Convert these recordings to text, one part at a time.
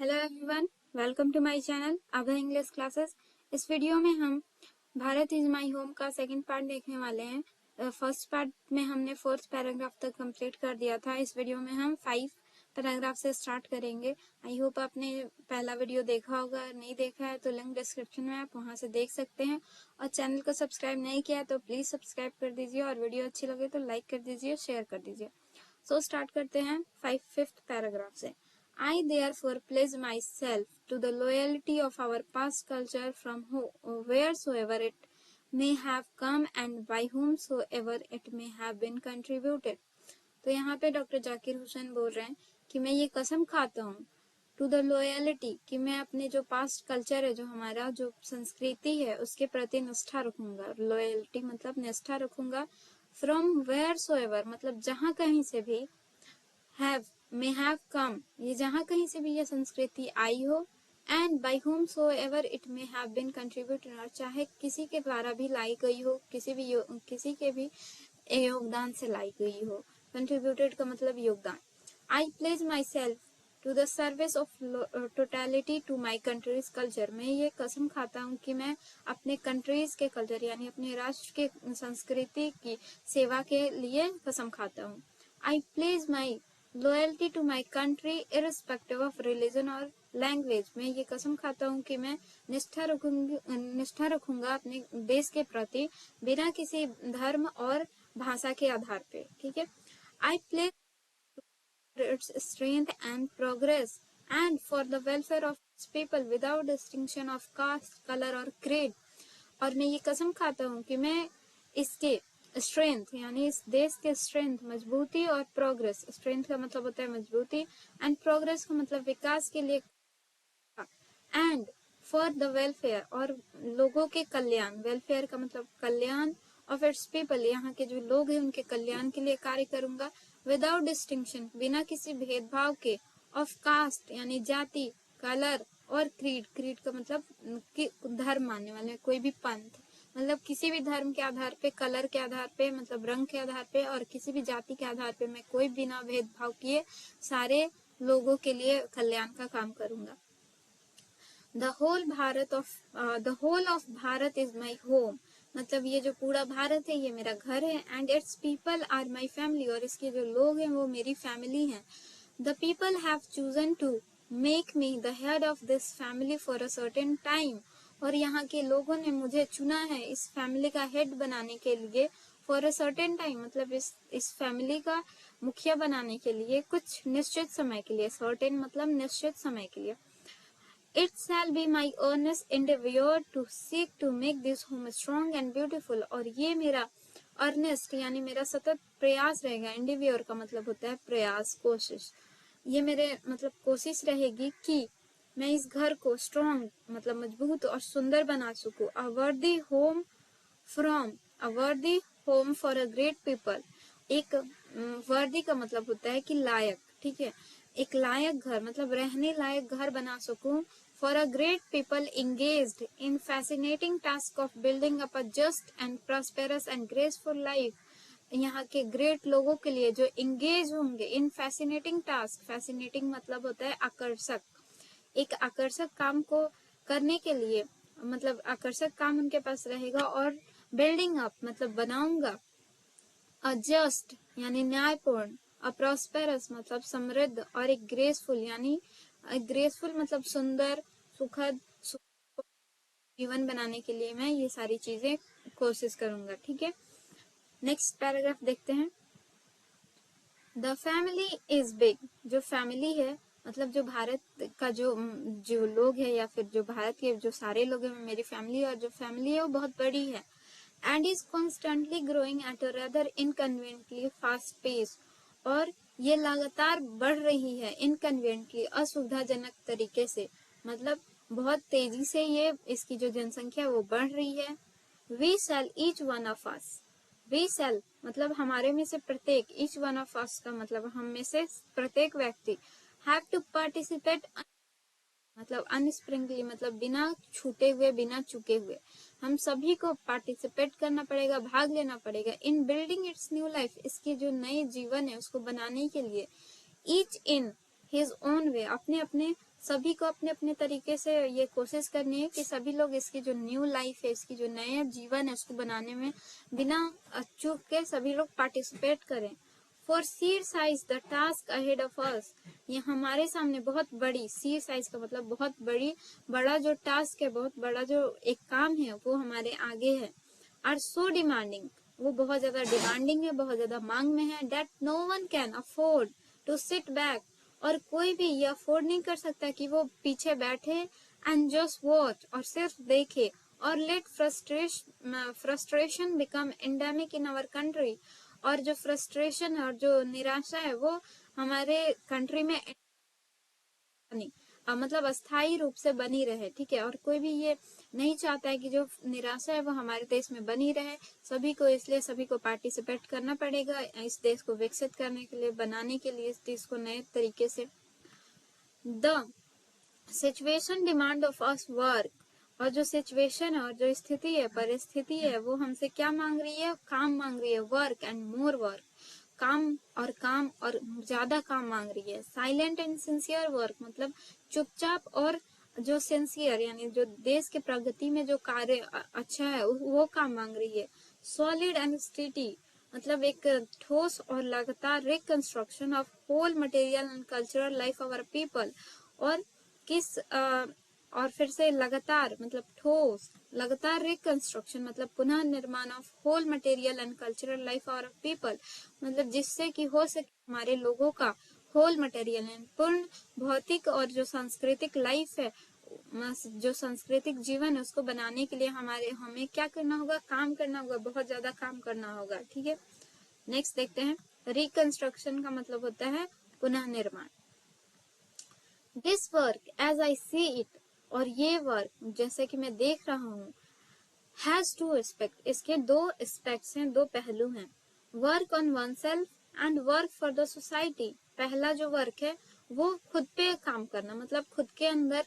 Hello everyone, welcome to my channel Abhay English classes. इस video में हम भारत इज माय होम का सेकंड पार्ट देखने वाले हैं। फर्स्ट पार्ट में हमने फोर्थ पैराग्राफ तक कंप्लीट कर दिया था। इस वीडियो में हम 5 पैराग्राफ से स्टार्ट करेंगे। आई होप आपने पहला वीडियो देखा होगा, नहीं देखा है तो लिंक डिस्क्रिप्शन में आप वहां से देख सकते हैं। और चैनल को सब्सक्राइब नहीं किया तो प्लीज सब्सक्राइब कर दीजिए, और वीडियो अच्छी लगे तो लाइक कर दीजिए, शेयर कर दीजिए। सो स्टार्ट करते हैं 5th पैराग्राफ से। I therefore pledge myself to the loyalty of our past culture from wheresoever it may have come and by whomsoever it may have been contributed। तो यहाँ पे डॉक्टर जाकिर हुसैन बोल रहे हैं कि मैं ये कसम खाता हूँ टू द लॉयलिटी, कि मैं अपने जो पास्ट कल्चर है, जो हमारा जो संस्कृति है, उसके प्रति निष्ठा रखूंगा। लॉयलिटी मतलब निष्ठा रखूंगा। फ्रॉम वेयर सो एवर मतलब जहां कहीं से भी, हैव may have come ये जहां कहीं से भी ये संस्कृति आई हो, and by whomsoever it may have been contributed और चाहे किसी के द्वारा भी लाई गई हो, किसी के भी योगदान से लाई गई हो। contributed का मतलब योगदान। I pledge myself to the service of totality to my country's culture। मैं ये कसम खाता हूँ कि मैं अपने कंट्रीज के कल्चर यानी अपने राष्ट्र के संस्कृति की सेवा के लिए कसम खाता हूँ। I pledge my loyalty to my country irrespective of religion और लैंग्वेज। मैं ये कसम खाता हूँ कि मैं निष्ठा रखूंगा अपने देश के प्रति बिना किसी धर्म और भाषा के आधार पे। ठीक है। I play its strength and progress and for the welfare of its people without distinction of caste, color और creed। और मैं ये कसम खाता हूँ कि मैं इसके स्ट्रेंथ यानी इस देश के स्ट्रेंथ मजबूती और प्रोग्रेस, स्ट्रेंथ का मतलब होता है मजबूती एंड प्रोग्रेस का मतलब विकास के लिए, एंड फॉर द वेलफेयर और लोगों के कल्याण, वेलफेयर का मतलब कल्याण ऑफ इट्स पीपल, यहाँ के जो लोग हैं उनके कल्याण के लिए कार्य करूंगा। विदाउट डिस्टिंक्शन बिना किसी भेदभाव के, ऑफ कास्ट यानी जाति, कलर और क्रीड, क्रीड का मतलब कि धर्म मानने वाले, कोई भी पंथ मतलब किसी भी धर्म के आधार पे, कलर के आधार पे मतलब रंग के आधार पे, और किसी भी जाति के आधार पे मैं कोई बिना भेदभाव किए सारे लोगों के लिए कल्याण का काम करूंगा। The whole of Bharat is my home। मतलब ये जो पूरा भारत है ये मेरा घर है। and its people are my family और इसके जो लोग हैं वो मेरी फैमिली हैं। The people have chosen to make me the head of this family for a certain time। और यहाँ के लोगों ने मुझे चुना है इस फैमिली का हेड बनाने के लिए। for a certain time मतलब इस फैमिली का मुखिया बनाने के लिए कुछ निश्चित समय के लिए। certain मतलब निश्चित समय के लिए। It shall be my earnest endeavor to seek to make this home strong and beautiful। और ये मेरा earnest यानी मेरा सतत प्रयास रहेगा। endeavor का मतलब होता है प्रयास, कोशिश। ये मेरे मतलब कोशिश रहेगी कि मैं इस घर को strong मतलब मजबूत और सुंदर बना सकूं। A worthy home for a great people। एक वर्दी का मतलब होता है कि लायक, ठीक है। एक लायक घर मतलब रहने लायक घर बना सकूं। For a great people engaged in fascinating task of building up a just and prosperous and graceful life। यहाँ के ग्रेट लोगों के लिए जो इंगेज होंगे इन फैसिनेटिंग टास्क, फैसिनेटिंग मतलब होता है आकर्षक, एक आकर्षक काम को करने के लिए मतलब आकर्षक काम उनके पास रहेगा। और बिल्डिंग अप मतलब बनाऊंगा, अ जस्ट यानी न्यायपूर्ण, अ प्रॉस्पेरस मतलब समृद्ध, और एक ग्रेसफुल यानी ग्रेसफुल मतलब सुंदर, सुखद जीवन बनाने के लिए मैं ये सारी चीजें कोशिश करूंगा। ठीक है। नेक्स्ट पैराग्राफ देखते हैं। The family is big. जो फैमिली है मतलब जो भारत का जो लोग है या फिर जो भारत के जो सारे लोग हैं मेरी फैमिली, और जो फैमिली है वो बहुत बड़ी है। And is constantly growing at a rather inconveniently fast pace. और ये लगातार बढ़ रही है इनकन्वीनियंटली असुविधाजनक तरीके से, मतलब बहुत तेजी से ये इसकी जो जनसंख्या वो बढ़ रही है। We shall each one of us, we shall मतलब हमारे में से प्रत्येक, ईच वन ऑफ अस का मतलब हम में से प्रत्येक व्यक्ति, हैव टू पार्टिसिपेट मतलब अनस्प्रिंगली मतलब बिना छूटे हुए, बिना चुके हुए, हम सभी को पार्टिसिपेट करना पड़ेगा, भाग लेना पड़ेगा। इन बिल्डिंग इट्स न्यू लाइफ, इसके जो नए जीवन है उसको बनाने के लिए। Each in his own way, अपने अपने सभी को अपने अपने तरीके से ये कोशिश करनी है कि सभी लोग इसकी जो न्यू लाइफ है, इसकी जो नया जीवन है, उसको बनाने में बिना चूक के सभी लोग पार्टिसिपेट करें। For sheer size the task ahead of us, ये हमारे सामने बहुत बड़ी, sheer साइज का मतलब बहुत बड़ा जो टास्क है, बहुत बड़ा जो एक काम है वो हमारे आगे है। आर सो डिमांडिंग, वो बहुत ज्यादा डिमांडिंग है, बहुत ज्यादा मांग में है। That no one can afford to sit back, और कोई भी ये अफोर्ड नहीं कर सकता कि वो पीछे बैठे एंड जस्ट वॉच, और सिर्फ देखे। और let frustration become endemic in our country, और जो फ्रस्ट्रेशन है और जो निराशा है वो हमारे कंट्री में नहीं, मतलब अस्थायी रूप से बनी रहे, ठीक है। और कोई भी ये नहीं चाहता है कि जो निराशा है वो हमारे देश में बनी रहे। सभी को, इसलिए सभी को पार्टिसिपेट करना पड़ेगा इस देश को विकसित करने के लिए, बनाने के लिए, इस देश को नए तरीके से। The situation demand of us work, और जो सिचुएशन है और जो स्थिति है, परिस्थिति है, वो हमसे क्या मांग रही है? काम मांग रही है। वर्क एंड मोर वर्क, काम और ज्यादा काम मांग रही है। साइलेंट एंड सिंसियर वर्क, मतलब चुपचाप और जो सिंसियर यानी जो देश के प्रगति में जो कार्य अच्छा है वो काम मांग रही है। सॉलिड एंड स्टेडी, मतलब एक ठोस और लगातार reconstruction of whole material and cultural life of our people, और और फिर से लगातार मतलब ठोस, लगातार रिकंस्ट्रक्शन मतलब पुनः निर्माण of whole material and cultural life of people, मतलब जिससे कि हो सके हमारे लोगों का होल मटेरियल एंड पूर्ण भौतिक और जो सांस्कृतिक लाइफ है, जो सांस्कृतिक जीवन है, उसको बनाने के लिए हमें क्या करना होगा? काम करना होगा, बहुत ज्यादा काम करना होगा, ठीक है। नेक्स्ट देखते हैं, रिकंस्ट्रक्शन का मतलब होता है पुनः निर्माण। This work as I see it, और ये वर्क जैसे कि मैं देख रहा हूँ, हैज टू एस्पेक्ट, इसके दो एस्पेक्ट्स हैं, दो पहलू हैं। Work on one self and work for the society. पहला जो वर्क है वो खुद पे काम करना, मतलब खुद के अंदर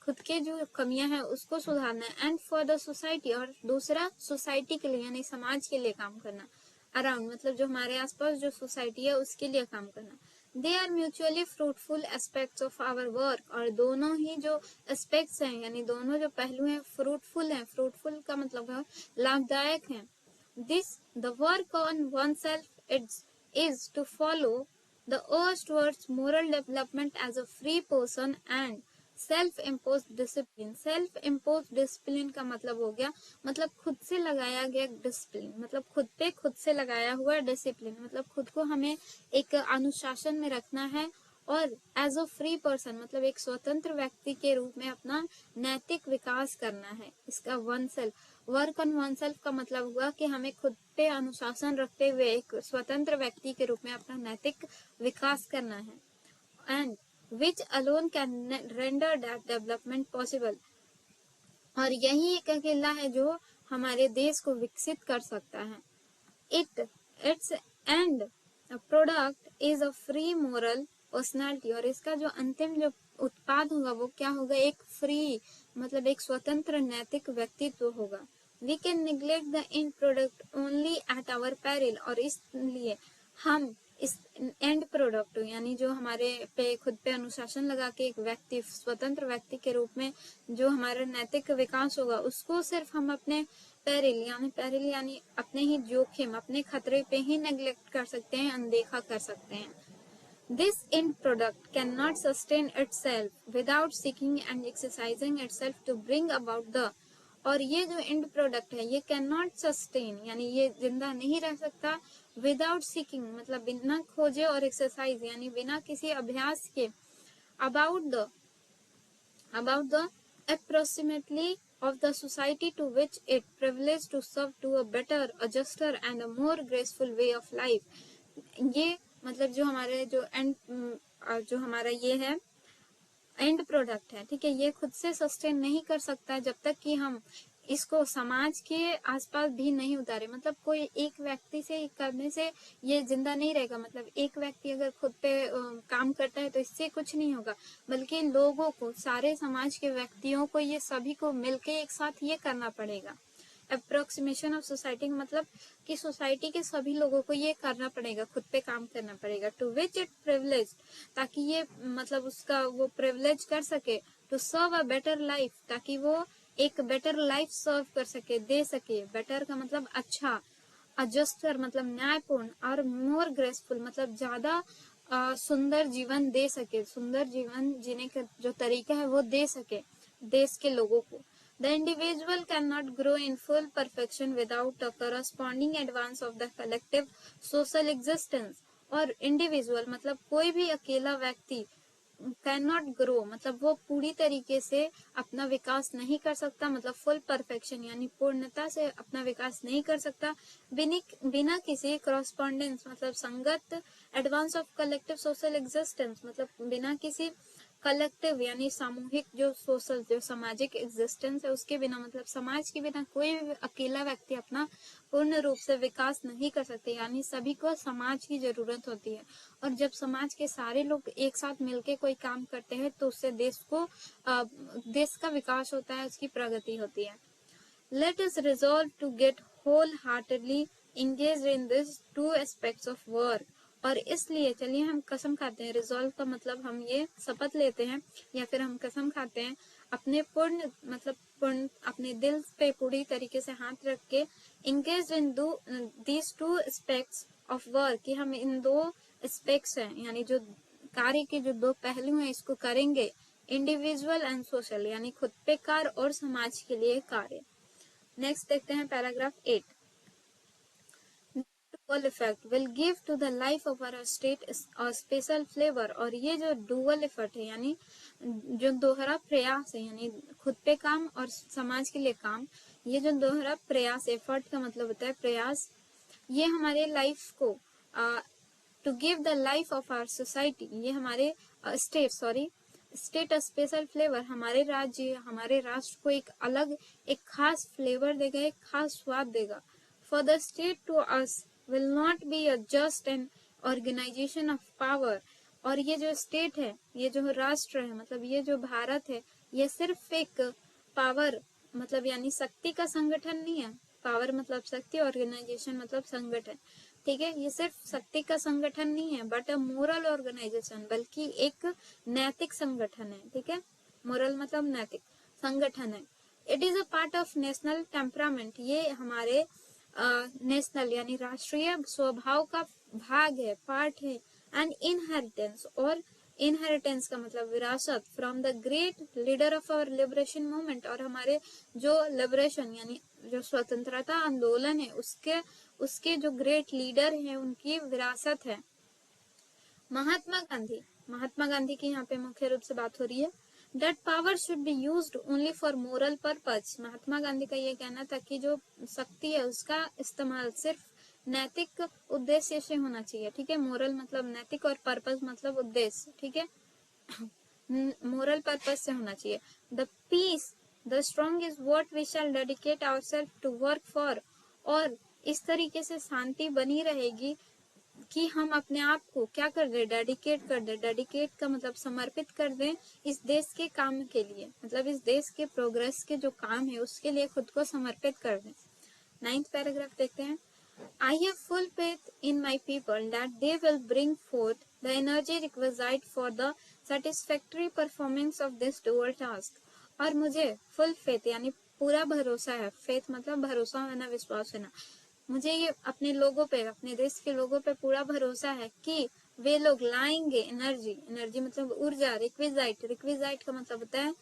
खुद के जो कमियां हैं उसको सुधारना, एंड फॉर द सोसाइटी, और दूसरा सोसाइटी के लिए यानी समाज के लिए काम करना। अराउंड मतलब जो हमारे आसपास जो सोसाइटी है उसके लिए काम करना। They are mutually fruitful aspects of our work, और दोनों ही जो एस्पेक्ट्स हैं यानी दोनों जो पहलू हैं फ्रूटफुल हैं। फ्रूटफुल का मतलब है लाभदायक है। This the work on oneself is to follow the urge towards moral development as a free person and self-imposed discipline। self-imposed discipline का मतलब हो गया, मतलब खुद से लगाया गया डिसिप्लिन, मतलब खुद पे खुद से लगाया हुआ डिसिप्लिन, मतलब खुद को हमें एक अनुशासन में रखना है। और एज अ फ्री पर्सन मतलब एक स्वतंत्र व्यक्ति के रूप में अपना नैतिक विकास करना है। इसका one self, work on one self का मतलब हुआ कि हमें खुद पे अनुशासन रखते हुए एक स्वतंत्र व्यक्ति के रूप में अपना नैतिक विकास करना है। And which alone can render that development possible, और यही एक अकेला है जो हमारे देश को विकसित कर सकता है। It's and product is a free moral personality, और इसका जो अंतिम जो उत्पाद होगा वो क्या होगा? एक फ्री मतलब एक स्वतंत्र नैतिक व्यक्तित्व होगा। We can neglect the end product only at our peril, और इसलिए हम इस एंड प्रोडक्ट यानी जो हमारे पे खुद पे अनुशासन लगा के एक व्यक्ति, स्वतंत्र व्यक्ति के रूप में जो हमारा नैतिक विकास होगा, उसको सिर्फ हम अपने पेरिल यानी अपने ही जोखिम, अपने खतरे पे ही नेग्लेक्ट कर सकते हैं, अनदेखा कर सकते हैं। This end product cannot sustain itself without seeking and exercising itself to bring about the, और ये जो एंड प्रोडक्ट है ये कैन नॉट सस्टेन यानी ये जिंदा नहीं रह सकता, विदाउट सीकिंग मतलब बिना खोजे और एक्सरसाइज यानी बिना किसी अभ्यास के, about the approximately of the society to which it privileged to serve to a better, a juster and a more graceful way of life। ये मतलब जो हमारे जो हमारा ये है एंड प्रोडक्ट है, ठीक है, ये खुद से सस्टेन नहीं कर सकता जब तक कि हम इसको समाज के आसपास भी नहीं उतारे। मतलब कोई एक व्यक्ति से करने से ये जिंदा नहीं रहेगा, मतलब एक व्यक्ति अगर खुद पे काम करता है तो इससे कुछ नहीं होगा, बल्कि लोगों को, सारे समाज के व्यक्तियों को, ये सभी को मिलके एक साथ ये करना पड़ेगा। अप्रोक्सीमेशन ऑफ सोसाइटी मतलब कि सोसाइटी के सभी लोगों को ये करना पड़ेगा, खुद पे काम करना पड़ेगा। टू विच इट प्रिविलेज, ताकि ये मतलब उसका वो प्रिविलेज कर सके। To serve a better life, ताकि वो एक बेटर लाइफ सर्व कर सके, दे सके। बेटर का मतलब अच्छा, अजस्टर मतलब न्यायपूर्ण, और मोर ग्रेसफुल मतलब ज्यादा सुंदर जीवन दे सके, सुंदर जीवन जीने का जो तरीका है वो दे सके देश के लोगों को। The individual cannot grow in full perfection without a corresponding advance of the collective social existence। और इंडिविजुअल मतलब कोई भी अकेला व्यक्ति कैन नॉट ग्रो मतलब वो पूरी तरीके से अपना विकास नहीं कर सकता, मतलब फुल परफेक्शन यानी पूर्णता से अपना विकास नहीं कर सकता बिना किसी क्रॉसपॉन्डेंस मतलब संगत, advance of collective social existence मतलब बिना किसी कलेक्टिव यानी सामूहिक जो सोशल जो सामाजिक एग्जिस्टेंस है उसके बिना, मतलब समाज के बिना कोई अकेला व्यक्ति अपना पूर्ण रूप से विकास नहीं कर सकते, यानी सभी को समाज की जरूरत होती है। और जब समाज के सारे लोग एक साथ मिलकर कोई काम करते हैं तो उससे देश का विकास होता है, उसकी प्रगति होती है। Let us resolve to get wholeheartedly engaged in these two aspects of work। और इसलिए चलिए हम कसम खाते हैं, रिजॉल्व का मतलब हम ये शपथ लेते हैं या फिर हम कसम खाते हैं अपने पूर्ण अपने दिल पे पूरी तरीके से हाथ रख के, engaged in these two aspects of work, कि हम इन दो एस्पेक्ट्स हैं यानी जो कार्य के जो दो पहलू हैं इसको करेंगे, इंडिविजुअल एंड सोशल यानी खुद पे कार्य और समाज के लिए कार्य। नेक्स्ट देखते हैं paragraph 8। Dual effect will give to the life of our state a special flavour. और ये जो डुअल इफेक्ट है यानी जो दोहरा प्रयास है, यानी खुद पे काम और समाज के लिए काम, ये जो दोहरा प्रयास, एफर्ट का मतलब होता है प्रयास, ये हमारे लाइफ को to give the life of our society, ये हमारे स्टेट स्पेशल फ्लेवर, हमारे राज्य हमारे राष्ट्र को एक खास फ्लेवर देगा, एक खास स्वाद देगा। For the state to us will not be a just an organisation of power. और ये जो स्टेट है, ये जो राष्ट्र है, मतलब ये जो भारत है, ये सिर्फ एक पावर मतलब यानी शक्ति का संगठन नहीं है। पावर मतलब शक्ति, ऑर्गेनाइजेशन मतलब संगठन, ठीक है। ये सिर्फ शक्ति का संगठन नहीं है बट अ मोरल ऑर्गेनाइजेशन, बल्कि एक नैतिक संगठन है, ठीक है। मोरल मतलब नैतिक संगठन है। It is a part of national temperament, ये हमारे नेशनल यानी राष्ट्रीय स्वभाव का भाग है, पार्ट है। एंड इनहेरिटेंस, और इनहेरिटेंस का मतलब विरासत, from the great leader of our liberation movement, और हमारे जो लिबरेशन यानी जो स्वतंत्रता आंदोलन है उसके जो ग्रेट लीडर हैं उनकी विरासत है। महात्मा गांधी की यहाँ पे मुख्य रूप से बात हो रही है। That power should be used only for moral purpose। Mahatma Gandhi का ये कहना था कि जो शक्ति है उसका इस्तेमाल सिर्फ नैतिक उद्देश्य से होना चाहिए, ठीक है। मोरल मतलब नैतिक और पर्पस मतलब उद्देश्य, ठीक है। मोरल पर्पस से होना चाहिए। The peace the strong is what we shall dedicate ourself to work for. और इस तरीके से शांति बनी रहेगी कि हम अपने आप को क्या कर दे, डेडिकेट कर दे। डेडिकेट का मतलब समर्पित कर दें इस देश के काम के लिए, मतलब इस देश के प्रोग्रेस के जो काम है उसके लिए खुद को समर्पित कर दें। 9th पैराग्राफ देखते हैं। I have full faith in my people that they will bring forth the energy requisite for the satisfactory performance of this dual task। और मुझे फुल फेथ यानी पूरा भरोसा है, फेथ मतलब भरोसा होना, विश्वास होना। मुझे ये अपने लोगों पे, अपने देश के लोगों पे पूरा भरोसा है कि वे लोग लाएंगे एनर्जी मतलब ऊर्जा, रिक्विजाइट का मतलब होता है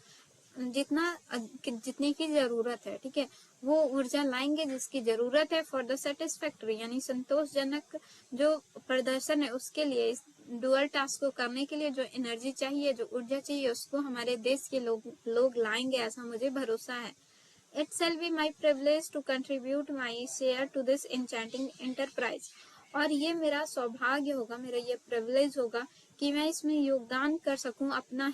जितने की जरूरत है, ठीक है। वो ऊर्जा लाएंगे जिसकी जरूरत है फॉर द सेटिस्फैक्टरी यानी संतोषजनक जो प्रदर्शन है उसके लिए, इस डुअल टास्क को करने के लिए जो एनर्जी चाहिए, जो ऊर्जा चाहिए, उसको हमारे देश के लोग लाएंगे, ऐसा मुझे भरोसा है। It shall be my privilege to contribute my share to this enchanting enterprise। और ये मेरा सौभाग्य होगा, मेरा ये प्रिविलेज होगा कि मैं इसमें योगदान कर सकूं, अपना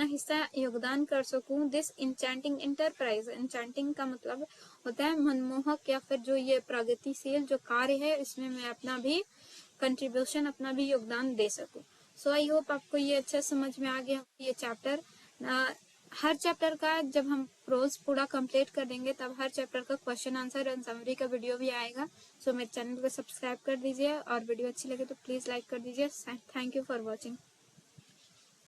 हिस्सा योगदान कर सकूं। दिस इंचैंटिंग एंटरप्राइज, इंचैंटिंग का मतलब होता है मनमोहक या फिर जो ये प्रगतिशील जो कार्य है इसमें मैं अपना भी कंट्रीब्यूशन, अपना भी योगदान दे सकूं। सो आई होप आपको ये अच्छा समझ में आ गया ये चैप्टर। हर चैप्टर का जब हम प्रोज पूरा कंप्लीट कर देंगे तब हर चैप्टर का क्वेश्चन आंसर एंड समरी का वीडियो भी आएगा। सो मेरे चैनल को सब्सक्राइब कर दीजिए और वीडियो अच्छी लगे तो प्लीज लाइक कर दीजिए। Thank you for watching.